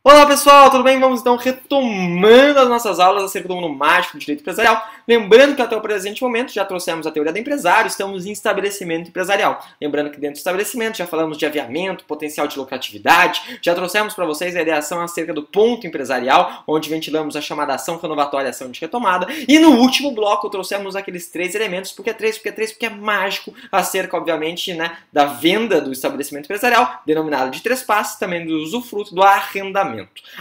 Olá pessoal, tudo bem? Vamos então retomando as nossas aulas acerca do mundo mágico do direito empresarial. Lembrando que até o presente momento já trouxemos a teoria do empresário, estamos em estabelecimento empresarial. Lembrando que dentro do estabelecimento já falamos de aviamento, potencial de lucratividade, já trouxemos para vocês a ideação acerca do ponto empresarial, onde ventilamos a chamada ação renovatória e ação de retomada. E no último bloco trouxemos aqueles três elementos, porque é mágico, acerca, obviamente, da venda do estabelecimento empresarial, denominado de três passos, também do usufruto, do arrendamento.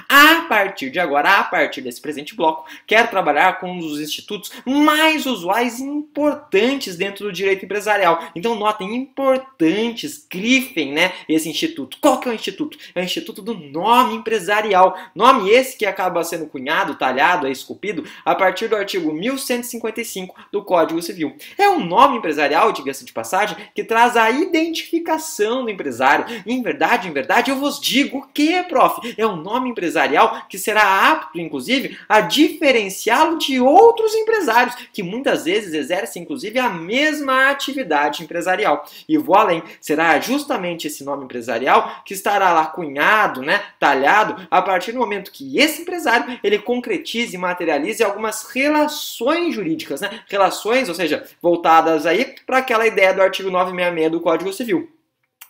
A partir de agora, a partir desse presente bloco, quero trabalhar com um dos institutos mais usuais e importantes dentro do direito empresarial. Então notem, importantes, grifem, esse instituto. Qual que é o instituto? É o instituto do nome empresarial. Nome esse que acaba sendo cunhado, talhado, esculpido a partir do artigo 1155 do Código Civil. É um nome empresarial, diga-se de passagem, que traz a identificação do empresário. E em verdade, eu vos digo que, prof, é um nome empresarial que será apto, inclusive, a diferenciá-lo de outros empresários, que muitas vezes exercem, inclusive, a mesma atividade empresarial. E vou além, será justamente esse nome empresarial que estará lá cunhado, talhado, a partir do momento que esse empresário, ele concretize e materialize algumas relações jurídicas, relações, ou seja, voltadas aí para aquela ideia do artigo 966 do Código Civil.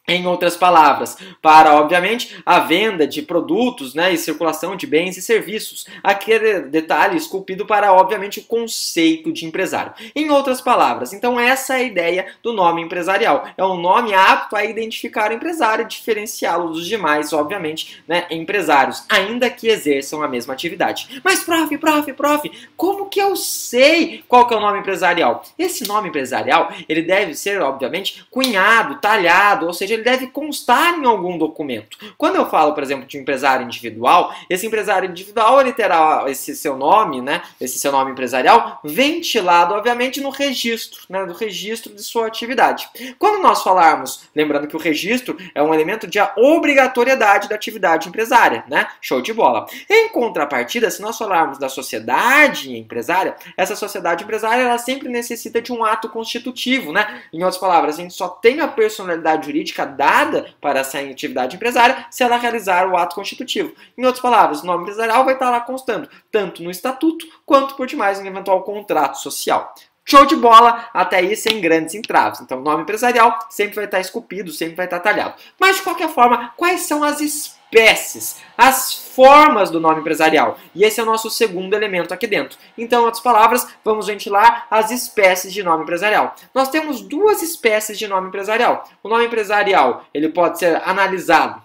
Em outras palavras, para, obviamente, a venda de produtos e circulação de bens e serviços. Aquele detalhe esculpido para, obviamente, o conceito de empresário. Em outras palavras, então essa é a ideia do nome empresarial. É um nome apto a identificar o empresário e diferenciá-lo dos demais, obviamente, empresários, ainda que exerçam a mesma atividade. Mas, prof, como que eu sei qual que é o nome empresarial? Esse nome empresarial, ele deve ser, obviamente, cunhado, talhado, ou seja, ele deve constar em algum documento. Quando eu falo, por exemplo, de um empresário individual, esse empresário individual ele terá esse seu nome, esse seu nome empresarial, ventilado, obviamente, no registro, no registro de sua atividade. Quando nós falarmos, lembrando que o registro é um elemento de obrigatoriedade da atividade empresária, Show de bola. Em contrapartida, se nós falarmos da sociedade empresária, essa sociedade empresária ela sempre necessita de um ato constitutivo, Em outras palavras, a gente só tem a personalidade jurídica dada para essa atividade empresária se ela realizar o ato constitutivo. Em outras palavras, o nome empresarial vai estar lá constando, tanto no estatuto quanto por demais em eventual contrato social. Show de bola, até aí sem grandes entraves. Então o nome empresarial sempre vai estar esculpido, sempre vai estar talhado. Mas de qualquer forma, quais são as espécies, as formas do nome empresarial? E esse é o nosso segundo elemento aqui dentro. Então, em outras palavras, vamos ventilar as espécies de nome empresarial. Nós temos duas espécies de nome empresarial. O nome empresarial, ele pode ser analisado,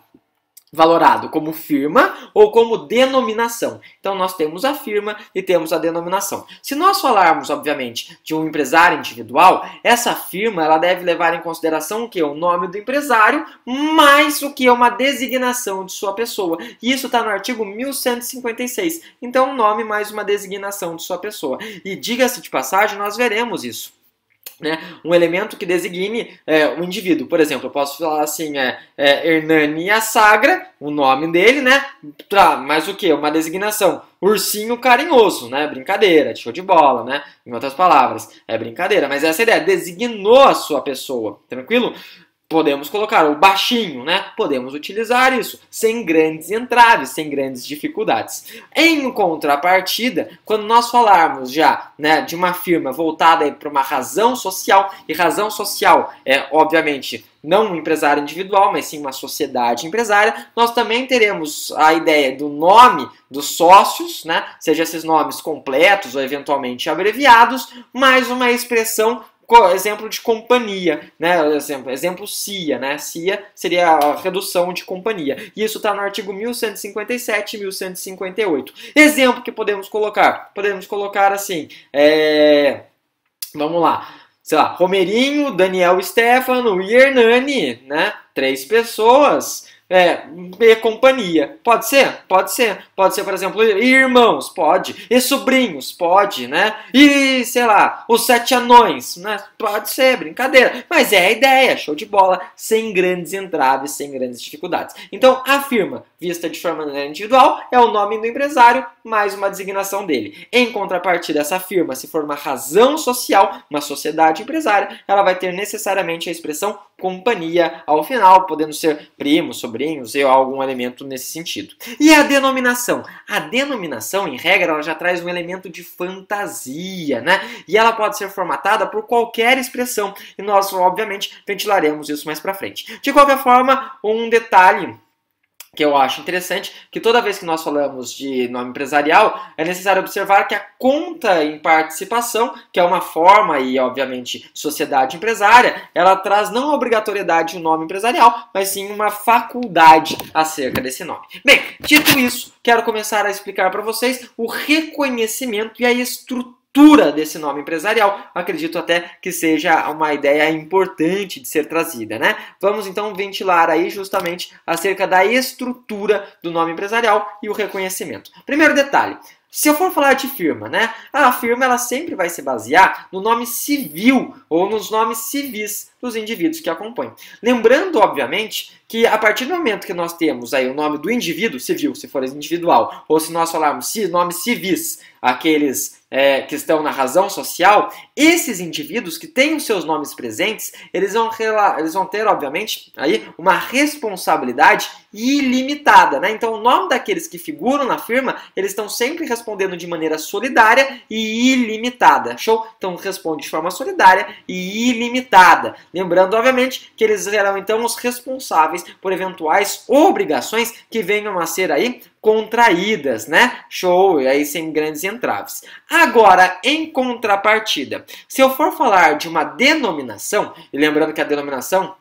valorado como firma ou como denominação. Então nós temos a firma e temos a denominação. Se nós falarmos, obviamente, de um empresário individual, essa firma ela deve levar em consideração o que? O nome do empresário, mais o que é uma designação de sua pessoa. E isso está no artigo 1156. Então, um nome mais uma designação de sua pessoa. E diga-se de passagem, nós veremos isso. Um elemento que designe o indivíduo. Por exemplo, eu posso falar assim, Hernani Assagra, o nome dele, mas o que? Uma designação. Ursinho carinhoso, brincadeira, show de bola, Em outras palavras, é brincadeira, mas essa é a ideia, designou a sua pessoa, tranquilo? Podemos colocar o baixinho, Podemos utilizar isso sem grandes entraves, sem grandes dificuldades. Em contrapartida, quando nós falarmos já de uma firma voltada para uma razão social, e razão social é, obviamente, não um empresário individual, mas sim uma sociedade empresária, nós também teremos a ideia do nome dos sócios, seja esses nomes completos ou eventualmente abreviados, mais uma expressão, exemplo de companhia, exemplo CIA, CIA seria a redução de companhia. E isso está no artigo 1157 e 1158. Exemplo que podemos colocar assim, vamos lá, sei lá, Romerinho, Daniel Stefano e Hernani, 3 pessoas. E companhia. Pode ser? Pode ser. Pode ser, por exemplo, irmãos, pode. E sobrinhos, pode, E, sei lá, os 7 anões, Pode ser, brincadeira. Mas é a ideia, show de bola, sem grandes entraves, sem grandes dificuldades. Então, a firma, vista de forma individual, é o nome do empresário, mais uma designação dele. Em contrapartida, essa firma, se for uma razão social, uma sociedade empresária, ela vai ter necessariamente a expressão companhia ao final, podendo ser primos, sobrinhos ou algum elemento nesse sentido. E a denominação? A denominação, em regra, ela já traz um elemento de fantasia, né? E ela pode ser formatada por qualquer expressão. E nós, obviamente, ventilaremos isso mais para frente. De qualquer forma, um detalhe que eu acho interessante, que toda vez que nós falamos de nome empresarial, é necessário observar que a conta em participação, que é uma forma e, obviamente, sociedade empresária, ela traz não a obrigatoriedade de um nome empresarial, mas sim uma faculdade acerca desse nome. Bem, dito isso, quero começar a explicar para vocês o reconhecimento e a estrutura desse nome empresarial. Acredito até que seja uma ideia importante de ser trazida, né? Vamos então ventilar aí justamente acerca da estrutura do nome empresarial e o reconhecimento. Primeiro detalhe. Se eu for falar de firma, né? A firma ela sempre vai se basear no nome civil ou nos nomes civis dos indivíduos que a compõem. Lembrando, obviamente, que a partir do momento que nós temos aí o nome do indivíduo civil, se for individual, ou se nós falarmos nomes civis, aqueles que estão na razão social, esses indivíduos que têm os seus nomes presentes, eles vão ter, obviamente, aí uma responsabilidade ilimitada, né? Então, o nome daqueles que figuram na firma, eles estão sempre respondendo de maneira solidária e ilimitada. Show? Então, responde de forma solidária e ilimitada. Lembrando, obviamente, que eles serão, então, os responsáveis por eventuais obrigações que venham a ser aí contraídas, né? Show, aí sem grandes entraves. Agora, em contrapartida, se eu for falar de uma denominação, e lembrando que a denominação,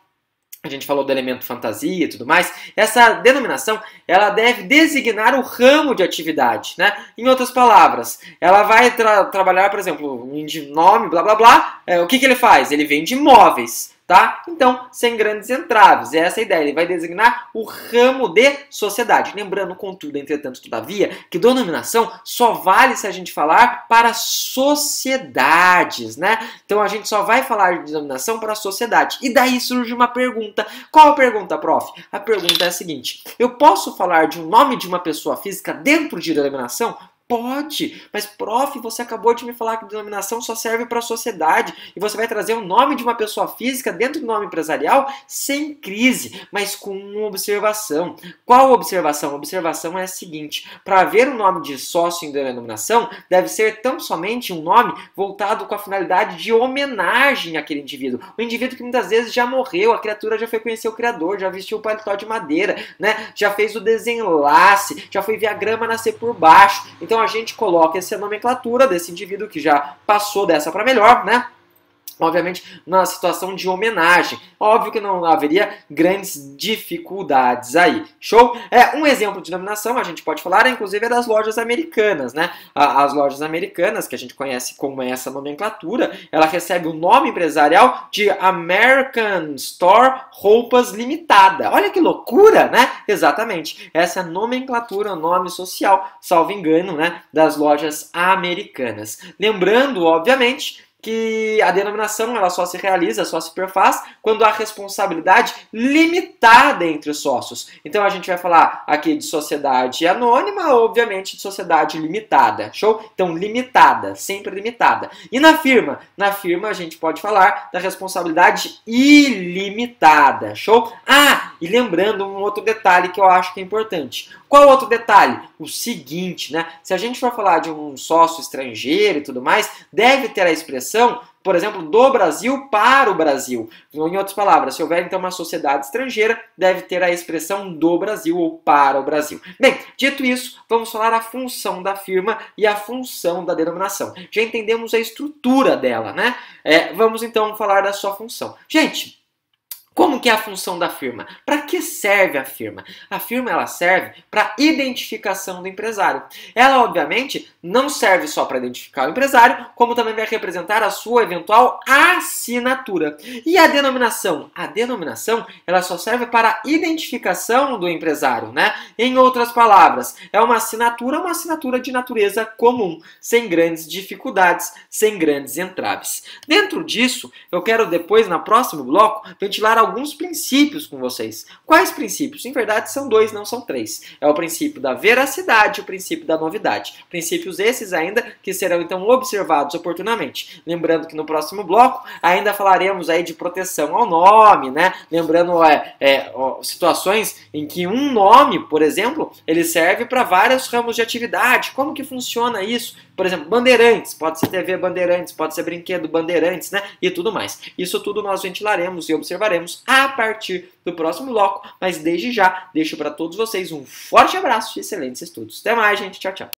a gente falou do elemento fantasia e tudo mais, essa denominação, ela deve designar o ramo de atividade, né? Em outras palavras, ela vai trabalhar, por exemplo, um nome, blá blá blá, o que ele faz? Ele vende imóveis. Tá? Então, sem grandes entraves, essa é a ideia, ele vai designar o ramo de sociedade. Lembrando, contudo, entretanto, todavia, que denominação só vale se a gente falar para sociedades, né? Então, a gente só vai falar de denominação para sociedade. E daí surge uma pergunta. Qual a pergunta, prof? A pergunta é a seguinte, eu posso falar de um nome de uma pessoa física dentro de denominação? Pode, mas prof, você acabou de me falar que denominação só serve para a sociedade e você vai trazer o nome de uma pessoa física dentro do nome empresarial sem crise, mas com uma observação. Qual observação? A observação é a seguinte, para haver um nome de sócio em denominação, deve ser tão somente um nome voltado com a finalidade de homenagem àquele indivíduo. O indivíduo que muitas vezes já morreu, a criatura já foi conhecer o Criador, já vestiu o paletó de madeira, né? Já fez o desenlace, já foi ver a grama nascer por baixo. Então a gente coloca essa nomenclatura desse indivíduo que já passou dessa para melhor, né? Obviamente, na situação de homenagem. Óbvio que não haveria grandes dificuldades aí. Show? Um exemplo de denominação, a gente pode falar, inclusive, é das lojas americanas, né? As lojas americanas, que a gente conhece como essa nomenclatura, ela recebe o nome empresarial de American Store Roupas Limitada. Olha que loucura, né? Exatamente. Essa nomenclatura, o nome social, salvo engano, né? Das lojas americanas. Lembrando, obviamente, que a denominação ela só se realiza, só se perfaz quando há responsabilidade limitada entre os sócios. Então a gente vai falar aqui de sociedade anônima, obviamente de sociedade limitada. Show? Então limitada, sempre limitada. E na firma? Na firma a gente pode falar da responsabilidade ilimitada. Show? E lembrando um outro detalhe que eu acho que é importante. Qual outro detalhe? O seguinte, né? Se a gente for falar de um sócio estrangeiro e tudo mais, deve ter a expressão, por exemplo, do Brasil para o Brasil. Em outras palavras, se houver então uma sociedade estrangeira, deve ter a expressão do Brasil ou para o Brasil. Bem, dito isso, vamos falar a função da firma e a função da denominação. Já entendemos a estrutura dela, né? Vamos então falar da sua função. Gente, como que é a função da firma? Para que serve a firma? A firma ela serve para identificação do empresário. Ela, obviamente, não serve só para identificar o empresário, como também vai representar a sua eventual assinatura. E a denominação? A denominação ela só serve para a identificação do empresário, né? Em outras palavras, é uma assinatura de natureza comum, sem grandes dificuldades, sem grandes entraves. Dentro disso, eu quero depois, no próximo bloco, ventilar alguns princípios com vocês. Quais princípios? Em verdade, são 2, não são 3. É o princípio da veracidade e o princípio da novidade. Princípios esses ainda que serão, então, observados oportunamente. Lembrando que no próximo bloco ainda falaremos aí de proteção ao nome, né? Lembrando situações em que um nome, por exemplo, ele serve para vários ramos de atividade. Como que funciona isso? Por exemplo, Bandeirantes, pode ser TV Bandeirantes, pode ser brinquedo Bandeirantes, né? E tudo mais. Isso tudo nós ventilaremos e observaremos a partir do próximo bloco, mas desde já deixo para todos vocês um forte abraço e excelentes estudos. Até mais, gente. Tchau, tchau.